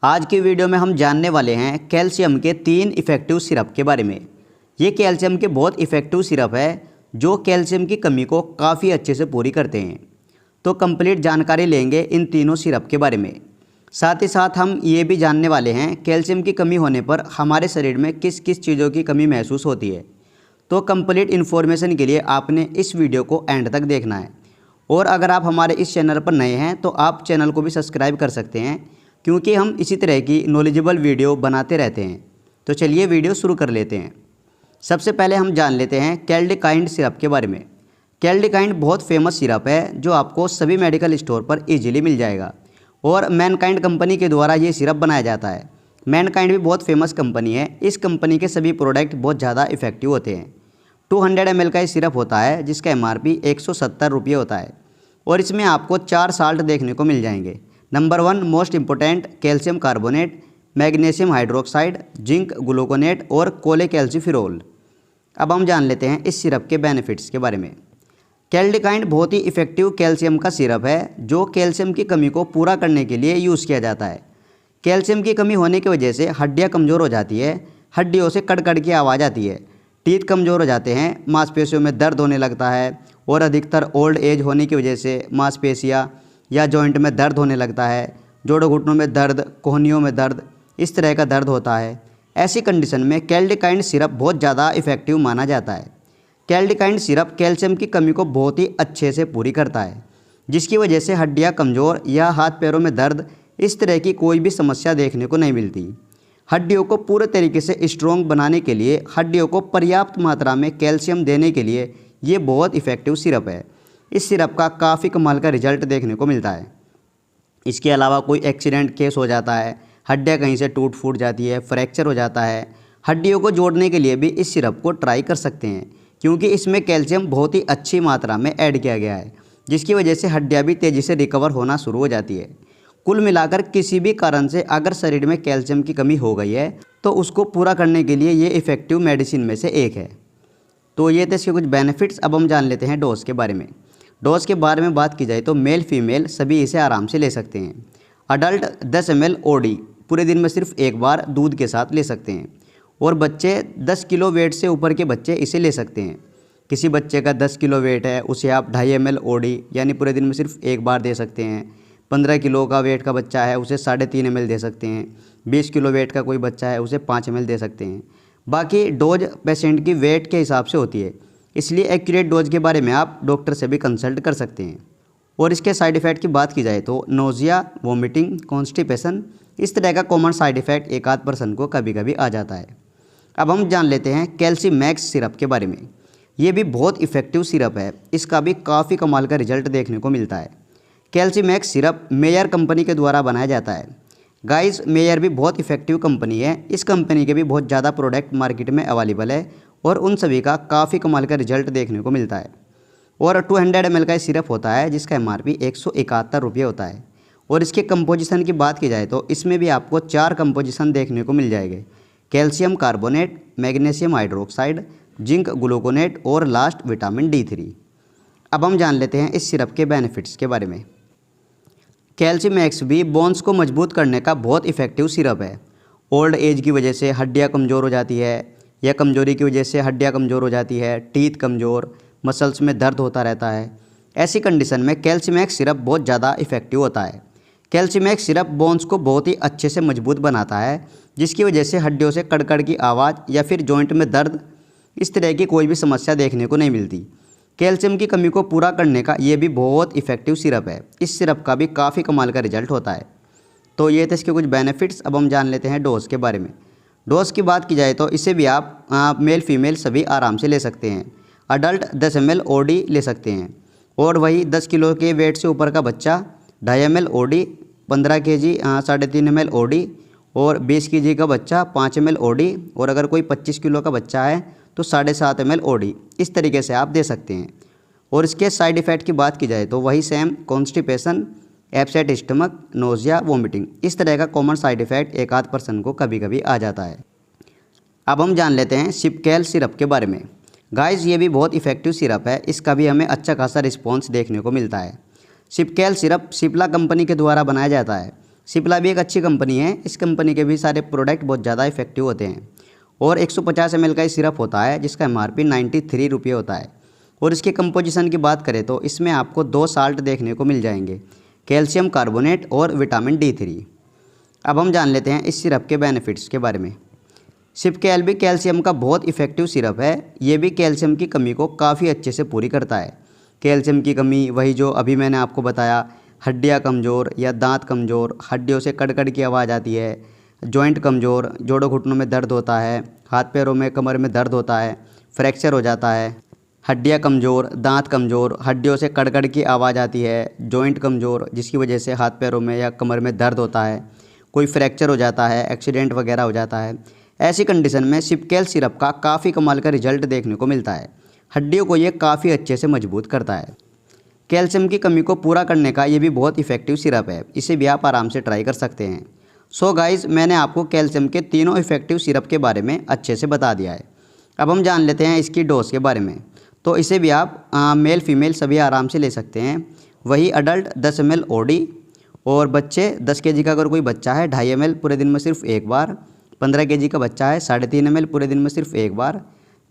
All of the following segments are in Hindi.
आज की वीडियो में हम जानने वाले हैं कैल्शियम के 3 इफ़ेक्टिव सिरप के बारे में। ये कैल्शियम के बहुत इफ़ेक्टिव सिरप है जो कैल्शियम की कमी को काफ़ी अच्छे से पूरी करते हैं। तो कंप्लीट जानकारी लेंगे इन तीनों सिरप के बारे में। साथ ही साथ हम ये भी जानने वाले हैं कैल्शियम की कमी होने पर हमारे शरीर में किस किस चीज़ों की कमी महसूस होती है। तो कंप्लीट इन्फॉर्मेशन के लिए आपने इस वीडियो को एंड तक देखना है। और अगर आप हमारे इस चैनल पर नए हैं तो आप चैनल को भी सब्सक्राइब कर सकते हैं, क्योंकि हम इसी तरह की नॉलेजेबल वीडियो बनाते रहते हैं। तो चलिए वीडियो शुरू कर लेते हैं। सबसे पहले हम जान लेते हैं कैल्डिकाइंड सिरप के बारे में। कैल्डिकाइंड बहुत फेमस सिरप है जो आपको सभी मेडिकल स्टोर पर इजीली मिल जाएगा और मैनकाइंड कंपनी के द्वारा ये सिरप बनाया जाता है। मैनकाइंड भी बहुत फेमस कंपनी है। इस कंपनी के सभी प्रोडक्ट बहुत ज़्यादा इफेक्टिव होते हैं। 200 ml का ये सिरप होता है जिसका MRP 170 रुपये होता है और इसमें आपको 4 साल्ट देखने को मिल जाएंगे। Number 1 most important calcium carbonate, magnesium hydroxide, zinc gluconate और कोलेकैल्सिफेरॉल। अब हम जान लेते हैं इस सिरप के बेनिफिट्स के बारे में। कैल्डिकाइंड बहुत ही इफेक्टिव कैल्शियम का सिरप है जो कैल्शियम की कमी को पूरा करने के लिए यूज़ किया जाता है। कैल्शियम की कमी होने की वजह से हड्डियाँ कमज़ोर हो जाती है, हड्डियों से कड़कड़ की आवाज़ आती है, टीथ कमज़ोर हो जाते हैं, मांसपेशियों में दर्द होने लगता है और अधिकतर ओल्ड एज होने की वजह से मांसपेशियाँ या जॉइंट में दर्द होने लगता है, जोड़ों घुटनों में दर्द, कोहनियों में दर्द, इस तरह का दर्द होता है। ऐसी कंडीशन में कैल्डिकाइंड सिरप बहुत ज़्यादा इफेक्टिव माना जाता है। कैल्डिकाइंड सिरप कैल्शियम की कमी को बहुत ही अच्छे से पूरी करता है, जिसकी वजह से हड्डियाँ कमज़ोर या हाथ पैरों में दर्द, इस तरह की कोई भी समस्या देखने को नहीं मिलती। हड्डियों को पूरे तरीके से स्ट्रॉन्ग बनाने के लिए, हड्डियों को पर्याप्त मात्रा में कैल्शियम देने के लिए ये बहुत इफेक्टिव सिरप है। इस सिरप का काफ़ी कमाल का रिजल्ट देखने को मिलता है। इसके अलावा कोई एक्सीडेंट केस हो जाता है, हड्डियाँ कहीं से टूट फूट जाती है, फ्रैक्चर हो जाता है, हड्डियों को जोड़ने के लिए भी इस सिरप को ट्राई कर सकते हैं, क्योंकि इसमें कैल्शियम बहुत ही अच्छी मात्रा में ऐड किया गया है, जिसकी वजह से हड्डियाँ भी तेज़ी से रिकवर होना शुरू हो जाती है। कुल मिलाकर किसी भी कारण से अगर शरीर में कैल्शियम की कमी हो गई है तो उसको पूरा करने के लिए ये इफ़ेक्टिव मेडिसिन में से एक है। तो ये थे इसके कुछ बेनिफिट्स। अब हम जान लेते हैं डोज के बारे में। डोज के बारे में बात की जाए तो मेल फीमेल सभी इसे आराम से ले सकते हैं। अडल्ट 10 ml OD पूरे दिन में सिर्फ एक बार दूध के साथ ले सकते हैं और बच्चे 10 किलो वेट से ऊपर के बच्चे इसे ले सकते हैं। किसी बच्चे का 10 किलो वेट है उसे आप 2.5 ml OD यानी पूरे दिन में सिर्फ एक बार दे सकते हैं। 15 किलो का वेट का बच्चा है उसे 3.5 ml दे सकते हैं। 20 किलो वेट का कोई बच्चा है उसे 5 ml दे सकते हैं। बाकी डोज पेशेंट की वेट के हिसाब से होती है, इसलिए एक्यूरेट डोज के बारे में आप डॉक्टर से भी कंसल्ट कर सकते हैं। और इसके साइड इफ़ेक्ट की बात की जाए तो नोज़िया, वोमिटिंग, कॉन्स्टिपेशन, इस तरह का कॉमन साइड इफ़ेक्ट एक आध पर्सन को कभी कभी आ जाता है। अब हम जान लेते हैं कैल्सी मैक्स सिरप के बारे में। ये भी बहुत इफेक्टिव सिरप है, इसका भी काफ़ी कमाल का रिजल्ट देखने को मिलता है। कैल्सी मैक्स सिरप मेयर कंपनी के द्वारा बनाया जाता है। गाइस, मेयर भी बहुत इफेक्टिव कंपनी है। इस कंपनी के भी बहुत ज़्यादा प्रोडक्ट मार्केट में अवेलेबल है और उन सभी का काफ़ी कमाल का रिजल्ट देखने को मिलता है। और 200 ml का सिरप होता है जिसका MRP 171 रुपये होता है। और इसके कंपोजिशन की बात की जाए तो इसमें भी आपको 4 कंपोजिशन देखने को मिल जाएंगे। Calcium carbonate, magnesium hydroxide, zinc gluconate और लास्ट विटामिन D3। अब हम जान लेते हैं इस सिरप के बेनिफिट्स के बारे में। कैल्सी मैक्स भी बोन्स को मजबूत करने का बहुत इफेक्टिव सिरप है। ओल्ड एज की वजह से हड्डियाँ कमज़ोर हो जाती है या कमज़ोरी की वजह से हड्डियाँ कमज़ोर हो जाती है, टीथ कमज़ोर, मसल्स में दर्द होता रहता है। ऐसी कंडीशन में कैल्सी मैक्स सिरप बहुत ज़्यादा इफेक्टिव होता है। कैल्सी मैक्स सिरप बोन्स को बहुत ही अच्छे से मजबूत बनाता है, जिसकी वजह से हड्डियों से कड़कड़ की आवाज़ या फिर जॉइंट में दर्द, इस तरह की कोई भी समस्या देखने को नहीं मिलती। कैल्शियम की कमी को पूरा करने का ये भी बहुत इफेक्टिव सिरप है। इस सिरप का भी काफ़ी कमाल का रिजल्ट होता है। तो ये थे इसके कुछ बेनिफिट्स। अब हम जान लेते हैं डोज के बारे में। डोज की बात की जाए तो इसे भी आप मेल फीमेल सभी आराम से ले सकते हैं। अडल्ट 10 ml OD ले सकते हैं और वही 10 किलो के वेट से ऊपर का बच्चा 2.5 ml OD, 15 kg 3.5 ml OD और 20 kg का बच्चा 5 ml OD और अगर कोई 25 किलो का बच्चा है तो 7.5 ml OD, इस तरीके से आप दे सकते हैं। और इसके साइड इफ़ेक्ट की बात की जाए तो वही same constipation, upset stomach, nausea, vomiting, इस तरह का कॉमन साइड इफ़ेक्ट एक आध पर्सन को कभी कभी आ जाता है। अब हम जान लेते हैं सिपकैल सिरप के बारे में। गाइस, ये भी बहुत इफेक्टिव सिरप है, इसका भी हमें अच्छा खासा रिस्पॉन्स देखने को मिलता है। सिपकैल सिरप सिप्ला कंपनी के द्वारा बनाया जाता है सिप्ला भी एक अच्छी कंपनी है। इस कंपनी के भी सारे प्रोडक्ट बहुत ज़्यादा इफेक्टिव होते हैं। और 150 ml का ही सिरप होता है जिसका MRP 93 रुपये होता है। और इसके कंपोजिशन की बात करें तो इसमें आपको 2 साल्ट देखने को मिल जाएंगे, कैल्शियम कार्बोनेट और विटामिन D3। अब हम जान लेते हैं इस सिरप के बेनिफिट्स के बारे में। सिपकेल भी कैल्शियम का बहुत इफेक्टिव सिरप है। ये भी कैल्शियम की कमी को काफ़ी अच्छे से पूरी करता है। कैल्शियम की कमी वही जो अभी मैंने आपको बताया, हड्डियाँ कमज़ोर या दांत कमज़ोर, हड्डियों से कड़कड़ की आवाज़ आती है, जॉइंट कमज़ोर, जोड़ों घुटनों में दर्द होता है, हाथ पैरों में कमर में दर्द होता है, फ्रैक्चर हो जाता है, हड्डियाँ कमज़ोर, दांत कमज़ोर, हड्डियों से कड़कड़ की आवाज़ आती है, जॉइंट कमज़ोर जिसकी वजह से हाथ पैरों में या कमर में दर्द होता है, कोई फ्रैक्चर हो जाता है, एक्सीडेंट वगैरह हो जाता है। ऐसी कंडीशन में सिपकेल सिरप का काफ़ी कमाल का रिजल्ट देखने को मिलता है। हड्डियों को ये काफ़ी अच्छे से मजबूत करता है। कैल्शियम की कमी को पूरा करने का ये भी बहुत इफेक्टिव सिरप है। इसे भी आप आराम से ट्राई कर सकते हैं। सो गाइज़, मैंने आपको कैल्शियम के तीनों इफेक्टिव सिरप के बारे में अच्छे से बता दिया है। अब हम जान लेते हैं इसकी डोज के बारे में। तो इसे भी आप मेल फीमेल सभी आराम से ले सकते हैं। वही अडल्ट 10 ml OD और बच्चे 10 kg का अगर कोई बच्चा है 2.5 ml पूरे दिन में सिर्फ एक बार, 15 kg का बच्चा है 3.5 ml पूरे दिन में सिर्फ एक बार,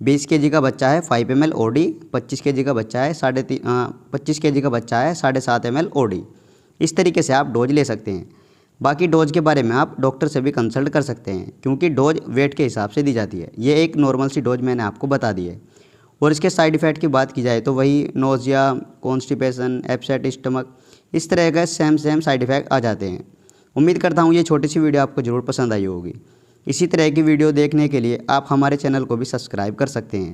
20 kg का बच्चा है 5 ml OD, 25 kg का बच्चा है 25 kg का बच्चा है 7.5 ml OD। इस तरीके से आप डोज ले सकते हैं। बाकी डोज के बारे में आप डॉक्टर से भी कंसल्ट कर सकते हैं क्योंकि डोज वेट के हिसाब से दी जाती है। ये एक नॉर्मल सी डोज मैंने आपको बता दी है। और इसके साइड इफ़ेक्ट की बात की जाए तो वही नोज़िया, कॉन्स्टिपेशन, अपसेट स्टमक, इस तरह का सेम साइड इफ़ेक्ट आ जाते हैं। उम्मीद करता हूँ ये छोटी सी वीडियो आपको ज़रूर पसंद आई होगी। इसी तरह की वीडियो देखने के लिए आप हमारे चैनल को भी सब्सक्राइब कर सकते हैं।